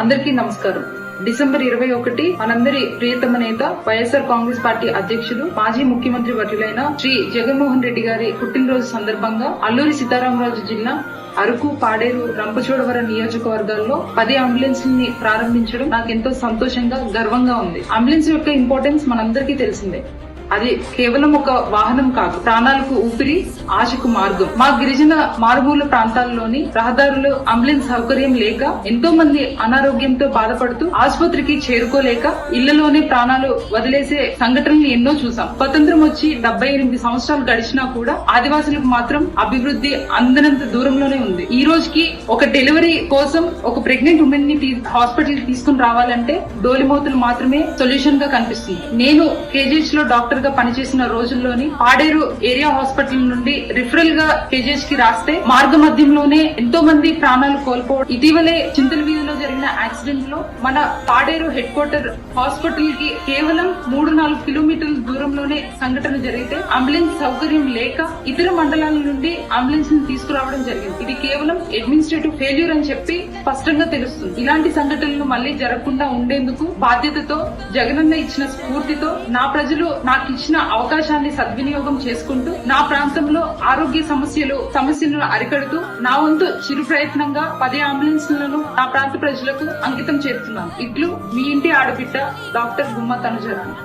అందరికీ నమస్కారం. డిసెంబర్ 21 మనందరి ప్రియతమ నేత వైఎస్ఆర్ కాంగ్రెస్ పార్టీ అధ్యక్షులు మాజీ ముఖ్యమంత్రి వర్యులైన శ్రీ జగన్మోహన్ రెడ్డి గారి పుట్టినరోజు సందర్భంగా అల్లూరి సీతారామరాజు జిల్లా అరకు, పాడేరు, రంపచోడవరం నియోజకవర్గాల్లో 10 అంబులెన్స్ని ప్రారంభించడం నాకెంతో సంతోషంగా, గర్వంగా ఉంది. అంబులెన్స్ యొక్క ఇంపార్టెన్స్ మనందరికీ తెలిసిందే. అది కేవలం ఒక వాహనం కాదు, ప్రాణాలకు ఊపిరి, ఆశకు మార్గం. మా గిరిజన మారుమూల ప్రాంతాల్లోని రహదారులు అంబులెన్స్ సౌకర్యం లేక ఎంతో మంది అనారోగ్యంతో బాధపడుతూ ఆసుపత్రికి చేరుకోలేక ఇళ్లలోనే ప్రాణాలు వదిలేసే సంఘటనలు ఎన్నో చూసాం. స్వతంత్రం వచ్చి 78 సంవత్సరాలు గడిచినా కూడా ఆదివాసులకు మాత్రం అభివృద్ధి అందనంత దూరంలోనే ఉంది. ఈ రోజుకి ఒక డెలివరీ కోసం ఒక ప్రెగ్నెంట్ ఉమెన్ ని హాస్పిటల్ తీసుకుని రావాలంటే డోలిమోతులు మాత్రమే సొల్యూషన్ గా కనిపిస్తుంది. నేను కేజీహెచ్ లో డాక్టర్ గా పనిచేసిన రోజుల్లోని పాడేరు ఏరియా హాస్పిటల్ నుండి రిఫరల్ గా కేజీహెచ్ కి రాస్తే మార్గ మధ్యంలోనే ఎంతో మంది ప్రాణాలు కోల్పోవడం. ఇటీవలే చింతల వీధిలో జరిగిన యాక్సిడెంట్ లో మన పాడేరు హెడ్ క్వార్టర్ హాస్పిటల్ కి కేవలం 3-4 కిలోమీటర్ల దూరంలోనే సంఘటన జరిగితే అంబులెన్స్ సౌకర్యం లేక ఇతర మండలాల నుండి అంబులెన్స్ ని తీసుకురావడం జరిగింది. ఇది కేవలం అడ్మినిస్ట్రేటివ్ ఫెయిల్యూర్ అని చెప్పి స్పష్టంగా తెలుస్తుంది. ఇలాంటి సంఘటనలు మళ్లీ జరగకుండా ఉండేందుకు బాధ్యతతో, జగనన్న ఇచ్చిన స్ఫూర్తితో నా ప్రజలు నాకు ఇచ్చిన అవకాశాన్ని సద్వినియోగం చేసుకుంటూ నా ప్రాంతంలో ఆరోగ్య సమస్యలను అరికడుతూ నా వంతు చిరు ప్రయత్నంగా 10 అంబులెన్స్లను నా ప్రాంత ప్రజలకు అంకితం చేస్తున్నాను. ఇట్లు మీ ఇంటి ఆడబిడ్డ డాక్టర్ గుమ్మ తనుజరాణి.